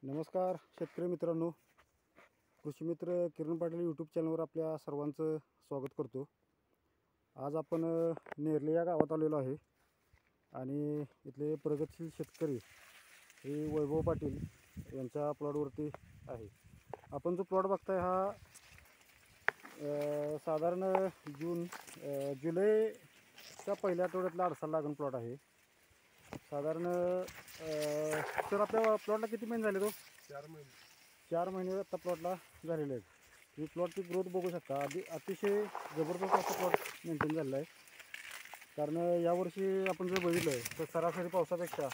नमस्कार शेतकरी मित्रांनो, कृषी मित्र किरण पाटील यूट्यूब चॅनलवर आपल्या सर्वांचं स्वागत करतो। आज आपण नेरले या गावात आलेलो आहे आणि इथले प्रगतशील शेतकरी हे वैभव पाटील यांच्या प्लॉटवरती आहे। आपण जो प्लॉट बघताय हा साधारण जुलैच्या पहिल्या आठवड्यातला अडसाला लागून प्लॉट आहे। साधारण सर आपल्या प्लॉटला किती महिने झाले? तो 4 महिने आता प्लॉटला झालेले आहेत। ही प्लॉटची ग्रोथ बघू शकता, अतिशय जबरदस्त असा प्लॉट मेंटेन झालेला आहे। कारण यावर्षी आपण जर बघितलं तर सरासरी पावसापेक्षा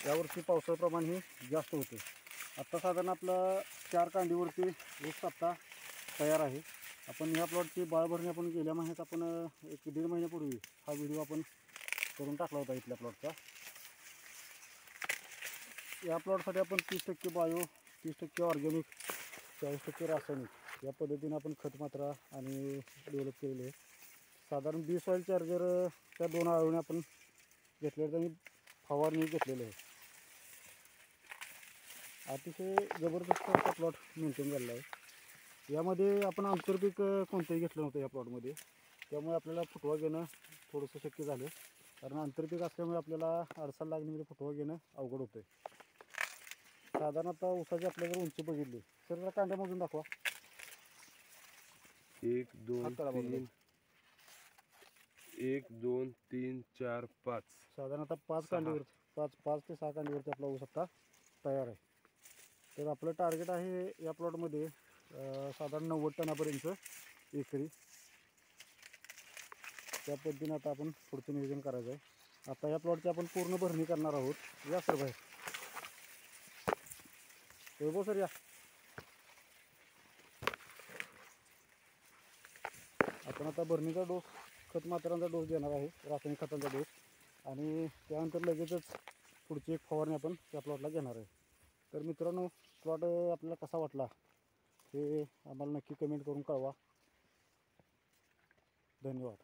यावर्षी पावसाचं प्रमाण हे जास्त होते। आत्ता साधारण आपला 4 कांडीवरती ऊस आत्ता तयार आहे। आपण ह्या प्लॉटची बाळभरणी आपण गेल्या महिन्यात आपण 1-1.5 महिन्यापूर्वी हा व्हिडिओ आपण करून टाकला होता इथल्या प्लॉटचा। या प्लॉटसाठी आपण 30% बायो, 30% ऑर्गॅनिक, 40% रासायनिक या पद्धतीने आपण खत मात्रा आणि डेव्हलप केलेले आहे। साधारण बी सॉईल चार्जर त्या 2 आळवणे आपण घेतलेले आणि फवारणी घेतलेले आहे। अतिशय जबरदस्त असा प्लॉट मेंटेन झालेला आहे। यामध्ये आपण आंतरपीक कोणतंही घेतलं नव्हतं या प्लॉटमध्ये, त्यामुळे आपल्याला फुटवा घेणं थोडंसं शक्य झालं। कारण आंतरपीक असल्यामुळे आपल्याला अडसाला लागण्यामध्ये फुटवा घेणं अवघड होतं। साधारण आता ऊसाची आपल्या जर उंची बघितली तर जरा कांड्यामधून दाखवा। 1 2 3 4 5 साधारण आता 5 कांडीवरती 5 ते 6 कांडीवरती आपला ऊस आता तयार आहे। तर आपलं टार्गेट आहे या प्लॉटमध्ये साधारण 90 टनापर्यंत एकरी। त्या पद्धतीने आता आपण पुढचं नियोजन करायचं आहे। आता या प्लॉटची आपण पूर्ण भरणी करणार आहोत। या सर बाहेर वैभव सर या। आपण आता भरणीचा डोस, खत मात्रांचा डोस देणार आहे, रासायनिक खतांचा डोस, आणि त्यानंतर लगेचच पुढची एक फवारणी आपण त्या प्लॉटला घेणार आहे। तर मित्रांनो, प्लॉट आपल्याला कसा वाटला हे आम्हाला नक्की कमेंट करून कळवा। धन्यवाद।